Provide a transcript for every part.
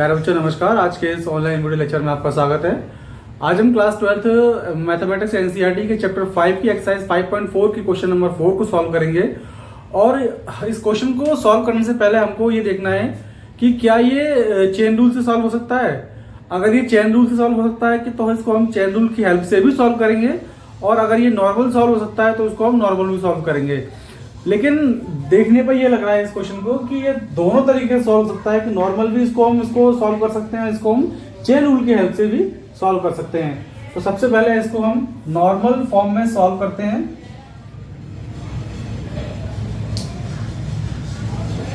प्यारे बच्चों नमस्कार। आज के इस ऑनलाइन वीडियो लेक्चर में आपका स्वागत है। आज हम क्लास 12th मैथमेटिक्स एनसीईआरटी के चैप्टर 5 की एक्सरसाइज 5.4 की क्वेश्चन नंबर 4 को सॉल्व करेंगे। और इस क्वेश्चन को सॉल्व करने से पहले हमको ये देखना है कि क्या ये चेन रूल से सॉल्व हो सकता है। अगर ये चेन रूल से सॉल्व हो सकता है कि तो इसको हम चेन रूल की हेल्प से भी सॉल्व करेंगे, और अगर ये नॉर्मल सॉल्व हो सकता है तो इसको हम नॉर्मल भी सॉल्व करेंगे। लेकिन देखने पर ये लग रहा है इस क्वेश्चन को कि ये दोनों तरीके से सॉल्व हो सकता है कि नॉर्मल भी हम इसको सॉल्व कर सकते हैं, इसको हम चेन रूल की हेल्प से भी सॉल्व कर सकते हैं। तो सबसे पहले इसको हम नॉर्मल फॉर्म में सॉल्व करते हैं।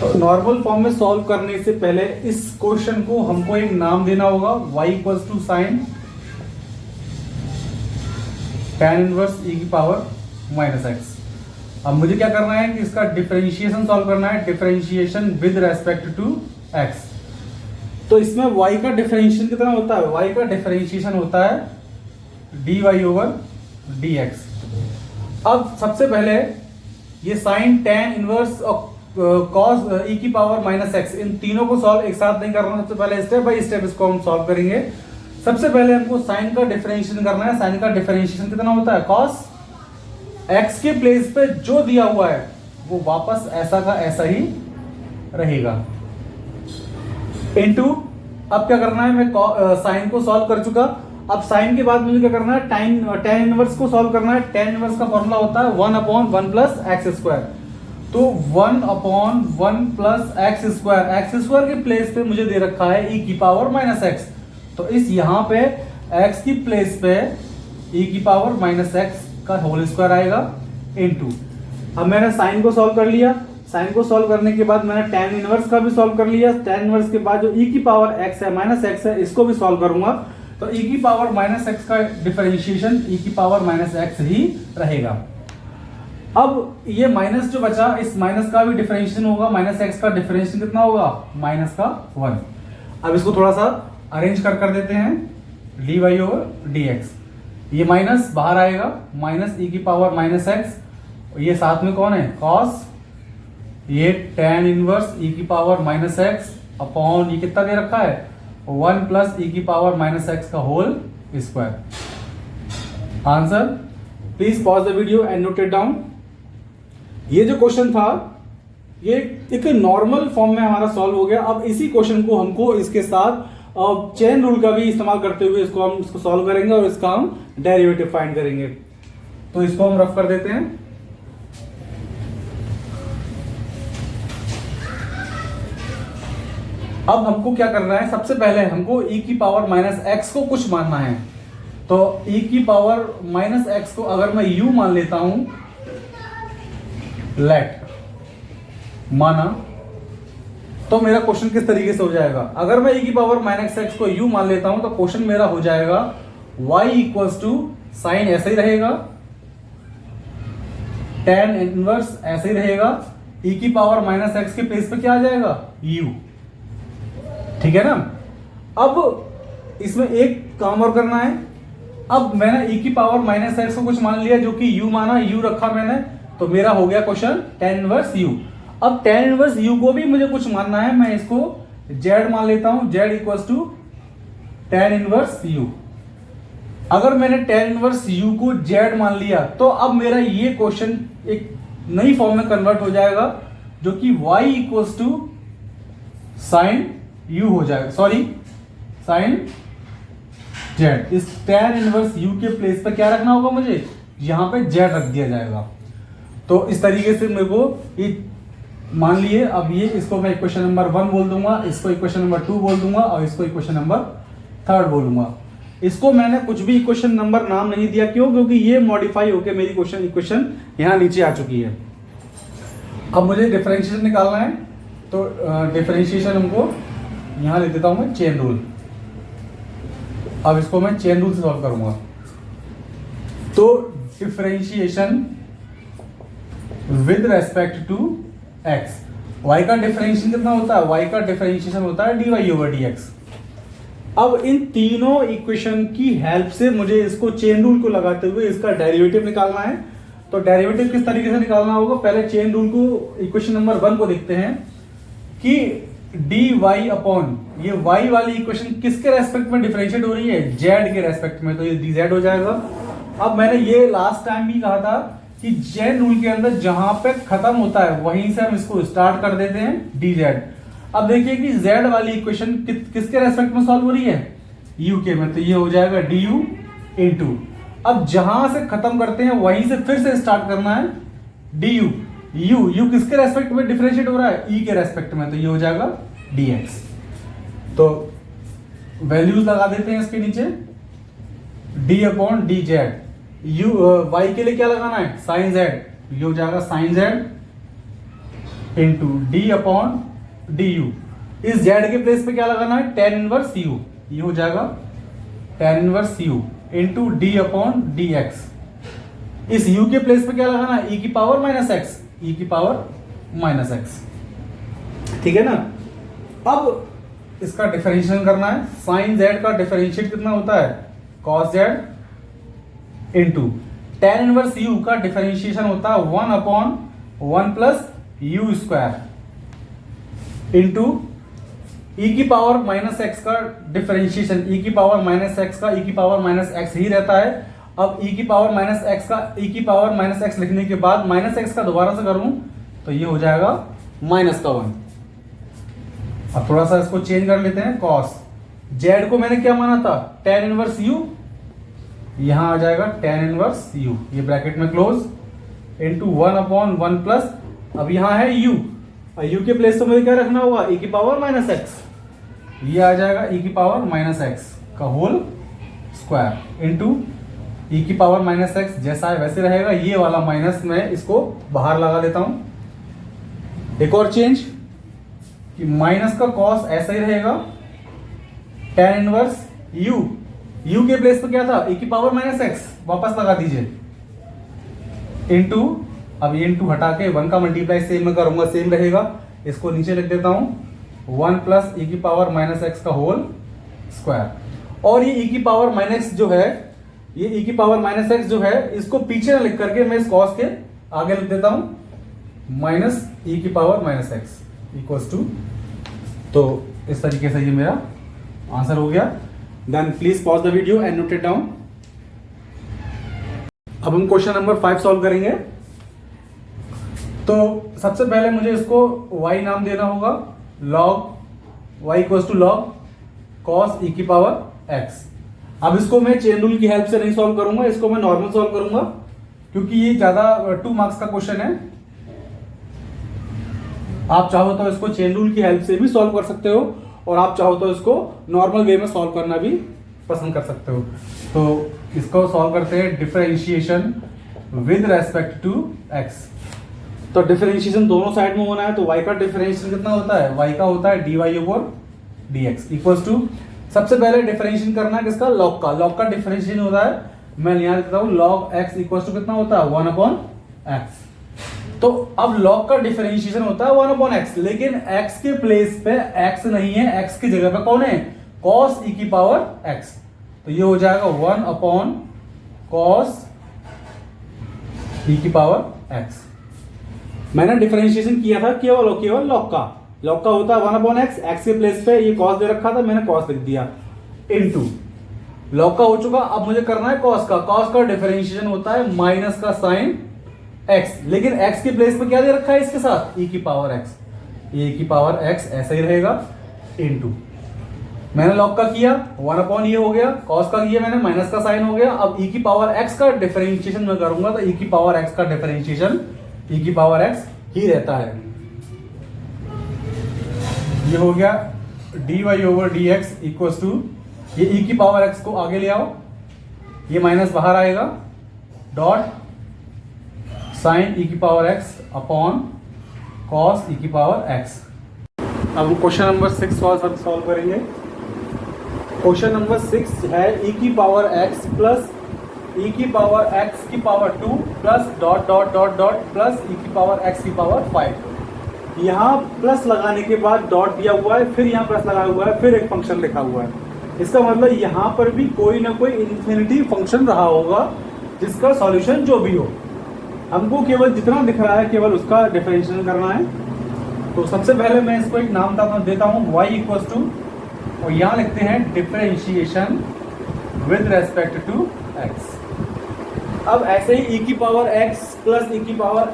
तो नॉर्मल फॉर्म में सॉल्व करने से पहले इस क्वेश्चन को हमको एक नाम देना होगा, y equals to sine tan inverse e की पावर माइनस एक्स। अब मुझे क्या करना है कि इसका डिफरेंशिएशन सॉल्व करना है, differentiation with respect to x। तो इसमें y का डिफरेंशिएशन कितना होता है? y का डिफरेंशिएशन होता है dy ओवर dx। अब सबसे पहले ये sine tan inverse cos e की पावर माइनस एक्स, इन तीनों को सॉल्व एक साथ नहीं करना। सबसे पहले स्टेप बाय स्टेप इसको हम सॉल्व करेंगे। सबसे पहले हमको साइन का डिफरेंशिएशन करना है। साइन का डिफरेंशिएशन कितना होता है? कॉस x के प्लेस पे जो दिया हुआ है वो वापस ऐसा का ऐसा ही रहेगा, इनटू अब क्या करना है, मैं साइन को सॉल्व कर चुका। अब साइन के बाद मुझे क्या करना है, tan इनवर्स को सॉल्व करना है। tan इनवर्स का फॉर्मूला होता है 1/1 प्लस एक्स स्क्वायर। तो 1/1 प्लस एक्स स्क्वायर के प्लेस पे मुझे दे रखा है e की पावर माइनस एक्स। तो इस यहां पे x की प्लेस पे e की पावर माइनस एक्स का होल स्क्वायर आएगा, इनटू अब मैंने साइन को सॉल्व कर लिया। साइन को सॉल्व करने के बाद मैंने tan इनवर्स का भी सॉल्व कर लिया। tan इनवर्स के बाद जो e की पावर x है माइनस x है, इसको भी सॉल्व करूंगा। तो e की पावर माइनस x का डिफरेंशिएशन e की पावर माइनस x ही रहेगा। अब ये माइनस जो बचा, इस माइनस का भी डिफरेंशिएशन होगा। माइनस x का डिफरेंशिएशन कितना होगा? माइनस का 1। अब इसको थोड़ा सा अरेंज कर देते हैं, dy ओवर dx। ये माइनस बाहर आएगा, माइनस e की पावर माइनस एक्स, ये साथ में कौन है? कॉस, ये tan इनवर्स e की पावर माइनस एक्स अपॉन ये कितना दे रखा है? 1 प्लस e की पावर माइनस एक्स का whole square. Answer please pause the video and note it down. ये जो क्वेश्चन था ये एक नॉर्मल फॉर्म में हमारा सॉल्व हो गया। अब इसी क्वेश्चन को हमको इसके साथ चेन रूल का भी इस्तेमाल करते हुए इसको सॉल्व करेंगे और इसका हम डेरिवेटिव फाइंड करेंगे। तो इसको हम रफ कर देते हैं। अब हमको क्या करना है, सबसे पहले हमको e की पावर माइनस एक्स को कुछ मानना है। तो e की पावर माइनस एक्स को अगर मैं u मान लेता हूं, लेट माना, तो मेरा क्वेश्चन किस तरीके से हो जाएगा? अगर मैं e की पावर माइनस एक्स को u मान लेता हूं तो क्वेश्चन मेरा हो जाएगा y इक्वल्स टू साइन ऐसे ही रहेगा, tan इनवर्स ऐसे ही रहेगा, e की पावर माइनस एक्स के प्लेस पे क्या आ जाएगा? u। ठीक है ना। अब इसमें एक काम और करना है। अब मैंने e की पावर माइनस एक्स को कुछ मान लिया जो कि u माना, u रखा मैंने, तो मेरा हो गया क्वेश्चन tan इनवर्स u। अब tan इनवर्स u को भी मुझे कुछ मानना है, मैं इसको z मान लेता हूं, z equals to tan inverse u। अगर मैंने tan इनवर्स u को z मान लिया तो अब मेरा ये क्वेश्चन एक नई फॉर्म में कन्वर्ट हो जाएगा जो कि y equals to sine u हो जाएगा, सॉरी साइन z। इस tan इनवर्स u के प्लेस पर क्या रखना होगा मुझे? यहां पे z रख दिया जाएगा। तो इस तरीके से मेरे को ये मान लिए। अब ये इसको मैं इक्वेशन नंबर 1 बोल दूंगा, इसको इक्वेशन नंबर 2 बोल दूंगा और इसको इक्वेशन नंबर 3 बोलूंगा। इसको मैंने कुछ भी इक्वेशन नंबर नाम नहीं दिया, क्यों? क्योंकि ये मॉडिफाई होकर मेरी इक्वेशन यहाँ नीचे आ चुकी है। अब मुझे डिफरेंशिएशन निकालना है, तो डिफरेंशिएशन हमको यहाँ लिख देता हूँ मैं चेन रूल। अब इसको मैं चेन रूल से सॉल्व करूंगा। तो differentiation with respect to x, y का डिफरेंशिएशन कितना होता है? y का डिफरेंशिएशन होता है dy ओवर dx। अब इन तीनों इक्वेशन की हेल्प से मुझे इसको चेन रूल को लगाते हुए इसका डेरिवेटिव निकालना है। तो डेरिवेटिव किस तरीके से निकालना होगा? पहले चेन रूल को इक्वेशन नंबर 1 को देखते हैं कि डी वाई अपॉन ये वाई वाली इक्वेशन किसके रेस्पेक्ट में डिफरेंशिएट हो रही है, जेड के रेस्पेक्ट में, तो ये डी जेड हो जाएगा। अब मैंने ये लास्ट टाइम भी कहा था कि चेन रूल के अंदर जहां पे खत्म होता है वहीं से हम इसको स्टार्ट कर देते हैं डी जेड। अब देखिए कि जेड वाली इक्वेशन किसके रेस्पेक्ट में सॉल्व हो रही है, यू के में, तो ये हो जाएगा डी यू इंटू, अब जहां से खत्म करते हैं वहीं से फिर से स्टार्ट करना है डी यू, यू किसके रेस्पेक्ट में डिफरेंशिएट हो रहा है, ई के रेस्पेक्ट में, तो ये हो जाएगा डी एक्स। तो वैल्यूज लगा देते हैं इसके नीचे, D upon D Z, U Y के लिए क्या लगाना है, साइन जेड, ये हो जाएगा sine Z into D upon D U, इस जेड के प्लेस पे क्या लगाना है, टेन इनवर्स यू, ये हो जाएगा tan inverse you into D upon D x, इस u के प्लेस पे क्या लगाना है, e की पावर माइनस एक्स, e की पावर माइनस एक्स, ठीक है ना। अब इसका डिफरेंशिएशन करना है, साइन z का डिफरेंशिएट कितना होता है, cos z into tan inverse u का डिफरेंशिएशन होता है 1 upon 1 plus you square into e की पावर माइनस एक्स का डिफरेंशिएशन, e की पावर माइनस एक्स का e की पावर माइनस एक्स ही रहता है। अब e की पावर माइनस एक्स का e की पावर माइनस एक्स लिखने के बाद माइनस एक्स का दोबारा से करूं तो ये हो जाएगा माइनस का 1। अब थोड़ा सा इसको चेंज कर लेते हैं, cos z को मैंने क्या माना था, tan इनवर्स u, यहां आ जाएगा tan इनवर्स u, ये ब्रैकेट में क्लोज इंटू 1 अपॉन 1 प्लस, अब यहां है u, और u के प्लेस तो मुझे क्या रखना होगा, e की पावर माइनस एक्स, ये आ जाएगा e की पावर माइनस एक्स का होल स्क्वायर इंटू e की पावर माइनस एक्स जैसा है वैसे रहेगा, ये वाला माइनस में इसको बाहर लगा देता हूं। एक और चेंज कि माइनस का कॉस ऐसा ही रहेगा, tan इनवर्स u के प्लेस पे क्या था, e की पावर माइनस एक्स, वापस लगा दीजिए इंटू, अब ये इंटू हटा के 1 का मल्टीप्लाई सेम में करूंगा, सेम रहेगा, इसको नीचे लिख देता हूं 1 प्लस e की पावर माइनस एक्स का होल स्क्वायर। और ये e की पावर माइनस जो है, ये e की पावर माइनस एक्स जो है, इसको पीछे ना लिख करके मैं इस कॉस के आगे लिख देता हूं माइनस e की power minus X equals to, तो इस तरीके से ये मेरा आंसर हो गया। Then please pause the video and note it down. अब हम क्वेश्चन नंबर 5 सॉल्व करेंगे। तो सबसे पहले मुझे इसको y नाम देना होगा, log y equals to log cos e की पावर x। अब इसको मैं चेन रूल की हेल्प से नहीं सॉल्व करूंगा, इसको मैं नॉर्मल सॉल्व करूंगा क्योंकि ये ज्यादा 2 मार्क्स का क्वेश्चन है। आप चाहो तो इसको चेन रूल की हेल्प से भी सॉल्व कर सकते हो और आप चाहो तो इसको नॉर्मल वे में सॉल्व करना भी पसंद कर सकते हो। तो इसको सॉल्व करते हैं differentiation with respect to x। तो डिफरेंशिएशन दोनों साइड में होना है, तो y का डिफरेंशिएशन कितना होता है, y का होता है dy over dx equals to, सबसे पहले डिफरेंशिएशन करना है किसका, log का, log का डिफरेंशिएशन होता है, मैं यहां लिखता हूं log x इक्वल्स टू कितना होता है 1 अपॉन x। तो अब log का डिफरेंशिएशन होता है 1 अपॉन x, लेकिन x के प्लेस पे x नहीं है, x की जगह पे कौन है, cos e की पावर x, तो ये हो जाएगा 1 अपॉन cos e की पावर x। मैंने डिफरेंशिएशन किया था केवल और केवल log का, log का होता है 1 अपॉन x, x के प्लेस पे ये cos दे रखा था, मैंने cos लिख दिया इनटू log का हो चुका। अब मुझे करना है cos का, cos का डिफरेंशिएशन होता है माइनस का साइन x, लेकिन x के प्लेस पे क्या दे रखा है इसके साथ, e की पावर x, e की पावर x ऐसा ही रहेगा इनटू, मैंने log का किया 1 अपॉन ये हो गया, cos का किया मैंने माइनस का साइन हो गया। अब e की पावर x का डिफरेंशिएशन मैं करूंगा तो e की पावर x का डिफरेंशिएशन e की पावर x ही रहता है। ये हो गया dy over dx equals to, ये e की पावर x को आगे ले आओ, ये माइनस बाहर आएगा, डॉट साइन e की power x upon cos e की पावर x। अब हम क्वेश्चन नंबर 6 सॉल्व करेंगे। क्वेश्चन नंबर 6 है e की पावर x प्लस e की पावर x की power 2 plus dot dot dot dot plus e की पावर x की पावर 5। यहाँ प्लस लगाने के बाद डॉट दिया हुआ है, फिर यहाँ प्लस लगाया हुआ है, फिर एक फंक्शन लिखा हुआ है। इसका मतलब यहाँ पर भी कोई ना कोई इन्फिनिटी फंक्शन रहा होगा जिसका सॉल्यूशन जो भी हो, हमको केवल जितना दिख रहा है केवल उसका डिफरेंशिएशन करना है। तो सबसे पहले मैं इसको एक नाम देता हूँ y इक्वल टू, और यहाँ लिखते हैं differentiation with respect to x। अब ऐसे ही e की पावर x प्लस e की पावर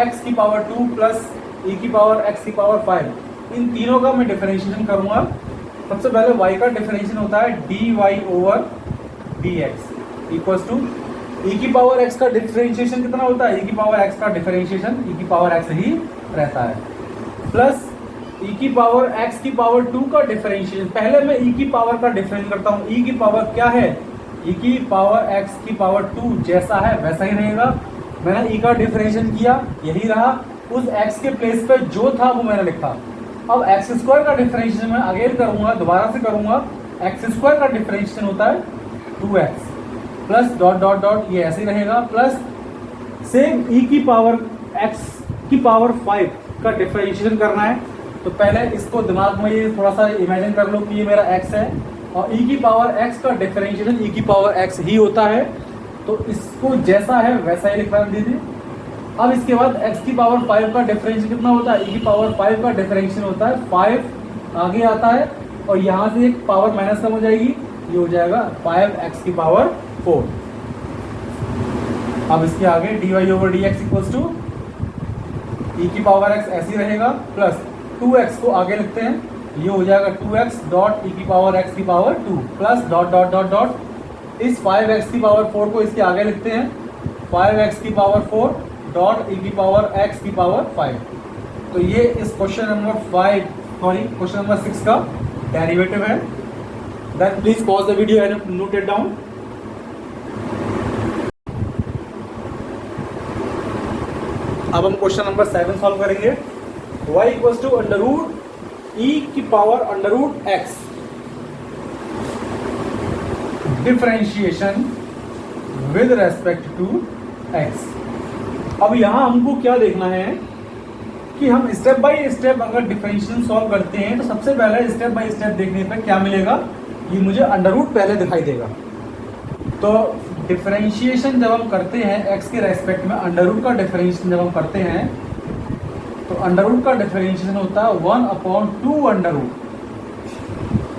x की पावर 2 प्लस e की पावर x की पावर 5, इन तीनों का मैं डिफरेंशिएशन करूंगा। सबसे पहले y का डिफरेंशिएशन होता है dy over dx equals to e की पावर x का डिफरेंशिएशन कितना होता है, e की पावर x का डिफरेंशिएशन e की पावर x ही रहता है, प्लस e की पावर x की पावर 2 का डिफरेंशिएशन। पहले मैं e की पावर का डिफरेंशिएशन करता हूँ। e की पावर क्या है, e की पावर x की पावर 2 जैसा है वैसा ही रहेगा। मैंने e का डिफरेंशिएशन किया, यही रहा, उस x के प्लेस पे जो था वो मैंने लिखा। अब x स्क्वायर का डिफरेंशिएशन मैं अगेन करूंगा, दोबारा से करूंगा। x स्क्वायर का डिफरेंशिएशन होता है 2x plus dot dot dot, ये ऐसे ही रहेगा, प्लस सेम e की पावर x की पावर 5 का डिफरेंशिएशन करना है। तो पहले इसको दिमाग में ये थोड़ा सा इमेजिन कर लो कि ये मेरा x है और e की पावर x का डिफरेंशिएशन e की पावर x ही होता है, तो इसको जैसा है वैसा ही लिखवा दीजिए। अब इसके बाद x की पावर 5 का डिफरेंशिएशन कितना होता है, e की पावर 5 का डिफरेंशिएशन होता है 5 आगे आता है और यहाँ से एक पावर माइनस कम हो जाएगी, ये हो जाएगा 5x की पावर 4। अब इसके आगे dy over dx equals to e की पावर x ऐसे ही रहेगा, प्लस 2x को आगे लिखते हैं, ये हो जाएगा 2x डॉट e की पावर x की power 2 plus dot dot dot dot, इस 5x की पावर 4 को इसके आगे लिखते हैं, 5x की पावर 4 डॉट e की पावर x की पावर 5। तो ये इस क्वेश्चन नंबर 6 का डेरिवेटिव है। Then please pause the video and note it down. अब हम क्वेश्चन नंबर 7 सॉल्व करेंगे। y equals to under root e की power under root x differentiation with respect to x। अब यहां हमको क्या देखना है कि हम स्टेप बाय स्टेप अगर डिफरेंशिएशन सॉल्व करते हैं तो सबसे पहले स्टेप बाय स्टेप देखने पर क्या मिलेगा, ये मुझे अंडर रूट पहले दिखाई देगा। तो डिफरेंशिएशन जब हम करते हैं x के रेस्पेक्ट में, अंडर रूट का डिफरेंशिएशन जब हम करते हैं तो अंडर रूट का डिफरेंशिएशन होता है 1/2 अंडर रूट।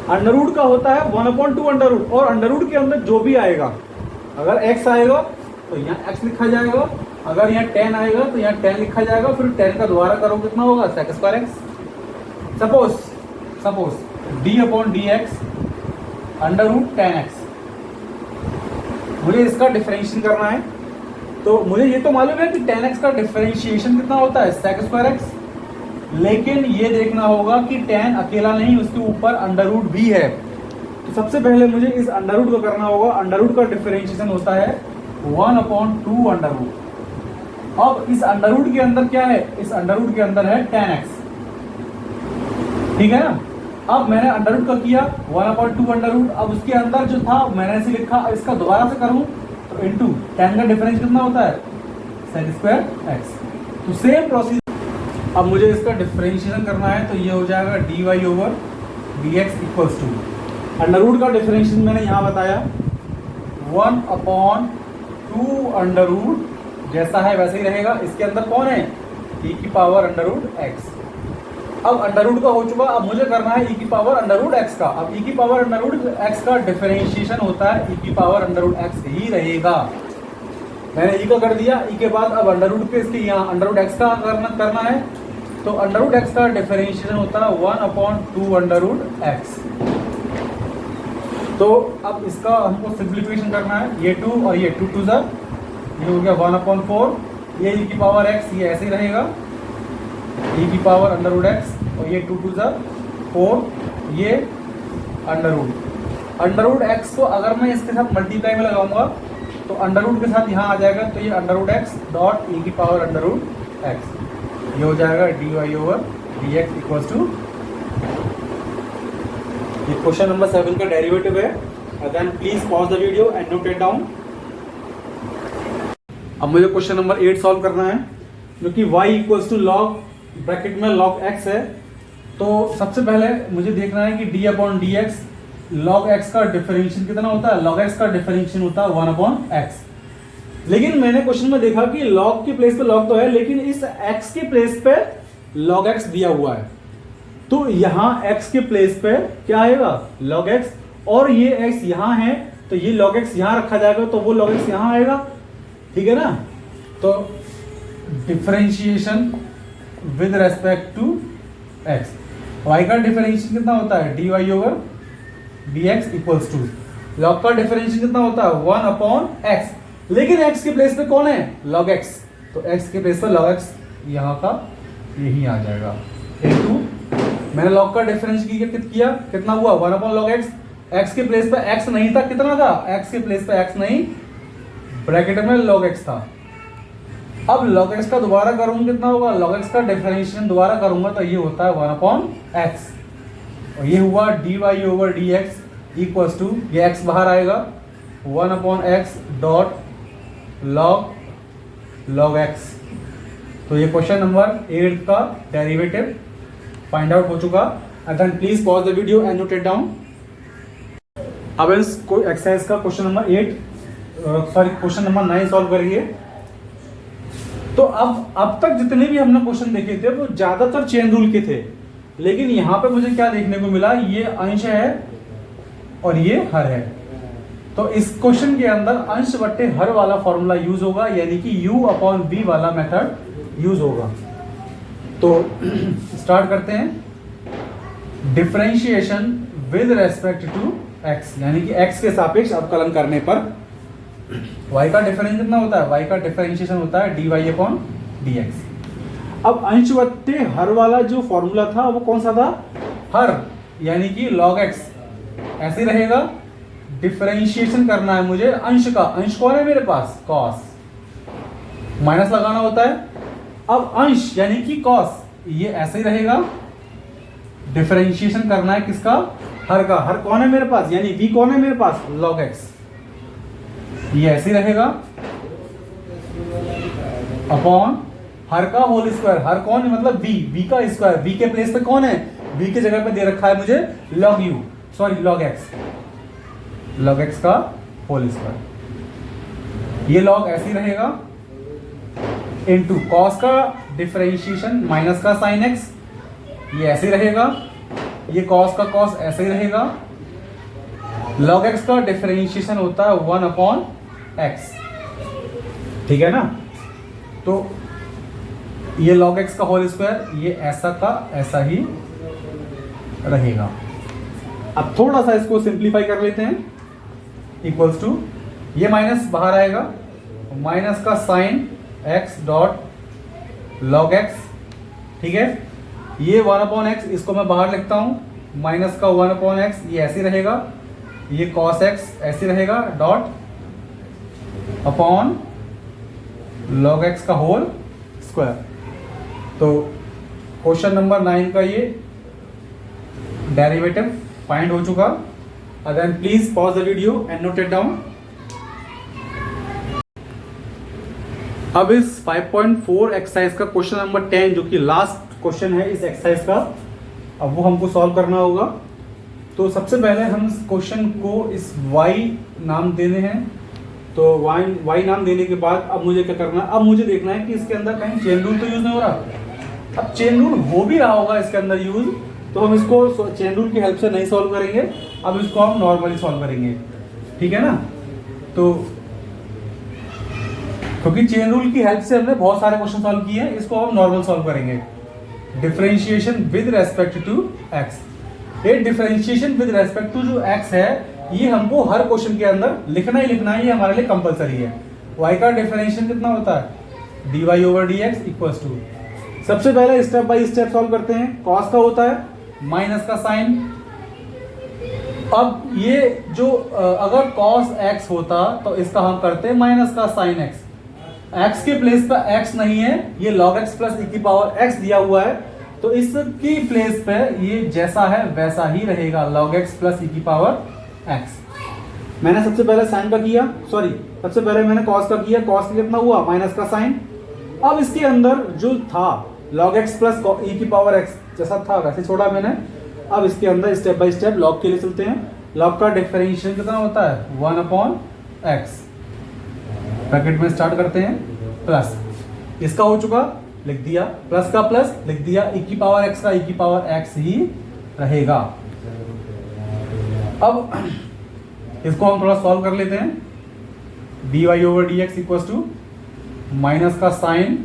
अंडर रूट का होता है 1/2 अंडर रूट, और अंडर रूट के अंदर जो भी आएगा, अगर x आएगा तो यहाँ x लिखा जाएगा, अगर यहाँ 10 आएगा तो यहाँ 10 लिखा जाएगा, फिर 10 का दोबारा करो कितना होगा sec square x। Suppose d/dx under root 10x, मुझे इसका डिफरेंशिएशन करना है। तो मुझे ये तो मालूम है कि 10x का डिफरेंशिएशन कितना होता है sec स्क्वायर x, लेकिन ये देखना होगा कि 10 अकेला नहीं, उसके ऊपर अंडर रूट भी है। तो सबसे पहले मुझे इस अंडर रूट को करना होगा। अंडर रूट का डिफरेंशिएशन होता है 1/2 अंडर रूट। अब इस अंडर रूट के अंदर क्या है, इस अंडर रूट के अंदर है 10x, ठीक है ना। अब मैंने अंडर रूट का किया 1/2 अंडर रूट, अब उसके अंदर जो था मैंने ऐसे लिखा, इसका दोबारा से करूं तो इनटू 10 का डिफरेंस कितना होता है sec स्क्वायर x। तो सेम प्रोसीजर, अब मुझे इसका डिफरेंशिएशन करना है, तो ये हो जाएगा dy over dx equals to under root का डिफरेंशिएशन मैंने यहाँ बताया 1/2 अंडर रूट, जैसा है वैसे ही रहेगा। इसके अंदर कौन है, e की पावर अंडर रूट x। अब अंडर रूट का हो चुका, अब मुझे करना है e की पावर अंडर रूट x का। अब e की पावर अंडर रूट x का डिफरेंशिएशन होता है e की पावर अंडर रूट x ही रहेगा। मैंने e का कर दिया, e के बाद अब अंडर रूट पे इसके यहाँ अंडर रूट x का करना है, तो अंडर रूट x का डिफरेंशिएशन होता है 1/2 अंडर रूट x। तो अब इसका हमको सिंप्लीफिकेशन करना है, ये 2 और ये 2 2 ये हो गया 1/4, ये e की पावर x, ये ऐसे ही रहेगा e की पावर अंडर रूट x, और ये 2 2 4, ये अंडर रूट x को अगर मैं इसके साथ मल्टीप्लाई में लगाऊंगा तो अंडर रूट के साथ यहाँ आ जाएगा, तो ये under root x dot e की पावर अंडर रूट x, ये हो जाएगा dy over dx equals to, ये क्वेश्चन नंबर 7 का डेरिवेटिव है। Then please pause the video and note it down. अब मुझे क्वेश्चन नंबर 8 सॉल्व करना है, जो कि y equals to log bracket में log x है। तो सबसे पहले मुझे देखना है कि d/dx log x का डिफरेंशिएशन कितना होता है, log x का डिफरेंशिएशन होता है 1/x। लेकिन मैंने क्वेश्चन में देखा कि log के प्लेस पे log तो है, लेकिन इस x के प्लेस पे log x दिया हुआ है, तो यहाँ x के प्लेस पे क्या आएगा log x, और ये x यहाँ है तो ये log x यहाँ रखा जाएगा, तो वो log x यहाँ आएगा, ठीक है ना। तो differentiation with respect to x, y का डिफरेंशिएशन कितना होता है dy over dx equals to, log का डिफरेंशिएशन कितना होता है 1 अपॉन x, लेकिन x के प्लेस पे कौन है log x, तो x के प्लेस पे log x यहाँ का यही आ जाएगा इनटू, मैंने log का डिफरेंस किया कितना हुआ 1 अपॉन log x, x के प्लेस पे x नहीं था, कितना था x के प्लेस पे x नहीं, ब्रैकेट में log x था। अब log x का दोबारा करूंगा कितना होगा, log x का डिफरेंशिएशन दोबारा करूंगा तो ये होता है 1 अपॉन x, और ये हुआ dy over dx equals to, ये x बाहर आएगा 1 upon x dot log x। तो ये क्वेश्चन नंबर 8 का डेरिवेटिव फाइंड आउट हो चुका। And then please pause the video and note it down. अब इस एक्सरसाइज का question number 8 sorry question number 9 solve करेंगे। तो अब तक जितने भी हमने क्वेश्चन देखे थे वो ज्यादातर चेन रूल के थे, लेकिन यहाँ पे मुझे क्या देखने को मिला, ये अंश है और ये हर है। तो इस क्वेश्चन के अंदर अंश बट्टे हर वाला फॉर्मूला यूज होगा, यानी कि u अपॉन v वाला मेथड यूज होगा। तो स्टार्ट करते हैं। Differentiation with respect to x, यानी कि x के सापेक्ष अवकलन करने पर y का डिफरेंस कितना होता है, y का डिफरेंशिएशन होता है dy अपॉन dx। अब अंश बट्टे हर वाला जो फॉर्मूला था वो कौन सा था, हर, यानी कि log x ऐसे रहेगा। डिफरेंशिएशन करना है मुझे अंश का, अंश कौन है मेरे पास cos, माइनस लगाना होता है। अब अंश यानी कि cos ये ऐसे ही रहेगा। डिफरेंशिएशन करना है किसका, हर का, हर कौन है मेरे पास यानी v कौन है मेरे पास log x, ये ऐसे ही रहेगा अपॉन हर का होल स्क्वायर, हर कौन है मतलब v का स्क्वायर, v के प्लेस पे कौन है, v के जगह पे दे रखा है मुझे log x का होल स्क्वायर, ये log ऐसे ही रहेगा इनटू cos का डिफरेंशिएशन माइनस का sin x, ये ऐसे ही रहेगा, ये cos का cos ऐसे ही रहेगा। log x का डिफरेंशिएशन होता है 1 अपॉन x, ठीक है ना। तो ये log x का होल स्क्वायर ये ऐसा का ऐसा ही रहेगा। अब थोड़ा सा इसको सिंप्लीफाई कर लेते हैं, इक्वल्स टू, ये माइनस बाहर आएगा, माइनस का sign x dot log x, ठीक है। ये 1 अपॉन x इसको मैं बाहर लिखता हूं, माइनस का 1 अपॉन x ये ऐसे रहेगा, ये cos x ऐसे रहेगा डॉट अपॉन log x का होल स्क्वायर। तो क्वेश्चन नंबर 9 का ये डेरिवेटिव फाइंड हो चुका। Again please pause the video and note it down. अब इस 5.4 एक्सरसाइज का क्वेश्चन नंबर 10 जो कि लास्ट क्वेश्चन है इस एक्सरसाइज का, अब वो हमको सॉल्व करना होगा। तो सबसे पहले हम इस क्वेश्चन को इस y नाम देने हैं। तो y नाम देने के बाद अब मुझे क्या करना है, अब मुझे देखना है कि इसके अंदर कहीं चेन रूल तो यूज नहीं हो रहा। अब चेन रूल हो भी रहा होगा इसके अंदर यूज, तो हम इसको चेन रूल की हेल्प से नहीं सॉल्व करेंगे, अब इसको हम नॉर्मली सॉल्व करेंगे, ठीक है ना। तो क्योंकि चेन रूल की हेल्प से हमने बहुत सारे क्वेश्चन सॉल्व किए हैं, इसको हम नॉर्मल सॉल्व करेंगे। Differentiation with respect to x, ये डिफरेंशिएशन विद रेस्पेक्ट टू जो x है ये हमको हर क्वेश्चन के अंदर लिखना ही लिखना है, ये हमारे लिए कंपलसरी है। y का डिफरेंशिएशन कितना होता है dy over dx equals to, सबसे पहले स्टेप बाय स्टेप सॉल्व करते हैं। cos का होता है माइनस का साइन। अब ये जो अगर cos x होता तो इसका हम करते हैं माइनस का साइन x, x के प्लेस पर x नहीं है, ये log x प्लस e की पावर x दिया हुआ है, तो इसकी प्लेस पे ये जैसा है वैसा ही रहेगा log x प्लस e की पावर x। मैंने सबसे पहले साइन का किया, सबसे पहले मैंने cos का किया, cos का कितना हुआ माइनस का साइन। अब इसके अंदर जो था log x प्लस e की पावर x जैसा था वैसे छोड़ा मैंने। अब इसके अंदर स्टेप बाय स्टेप log के लिए चलते हैं। log का डिफरेंशिएशन कितना होता है 1 अपॉन x, ब्रैकेट में स्टार्ट करते हैं प्लस, इसका हो चुका लिख दिया, प्लस का प्लस लिख दिया, e की पावर x का e की पावर x ही रहेगा। अब इसको हम थोड़ा सॉल्व कर लेते हैं। dy over dx equals to minus का sign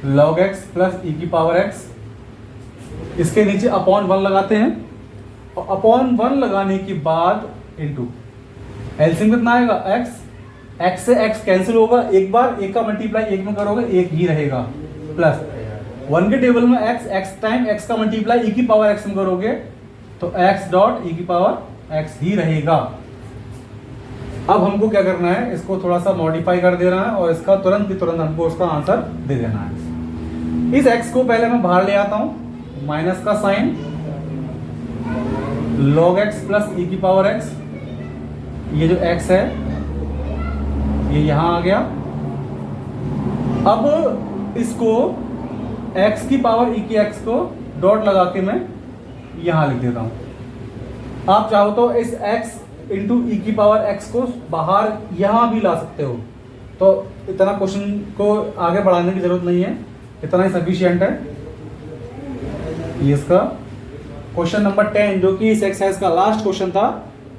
log x plus e की पावर x, इसके नीचे अपॉन 1 लगाते हैं और अपॉन 1 लगाने के बाद इनटू एलसीएम कितना आएगा x, x से x कैंसिल होगा, एक बार एक का मल्टीप्लाई एक में करोगे एक ही रहेगा, प्लस 1 के टेबल में x टाइम x का मल्टीप्लाई e की पावर x में करोगे तो x डॉट e की पावर x ही रहेगा। अब हमको क्या करना है, इसको थोड़ा सा मॉडिफाई कर देना है और इसका तुरंत की तुरंत हमको उसका आंसर दे देना है। इस x को पहले मैं बाहर ले आता हूं, माइनस का sign log x plus e की पावर x, ये जो x है ये यहां आ गया। अब इसको x की पावर e की x को डॉट लगा के मैं यहां लिख देता हूं। आप चाहो तो इस x इंटू ई की पावर x को बाहर यहां भी ला सकते हो, तो इतना क्वेश्चन को आगे बढ़ाने की जरूरत नहीं है, इतना ही सफिशिएंट है। ये इसका क्वेश्चन नंबर 10 जो कि इस एक्सरसाइज का लास्ट क्वेश्चन था,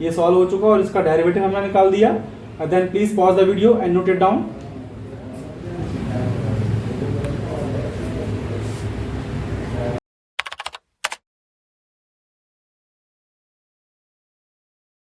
ये सॉल्व हो चुका और इसका डेरिवेटिव हमने निकाल दिया। Then please pause the video and note it down.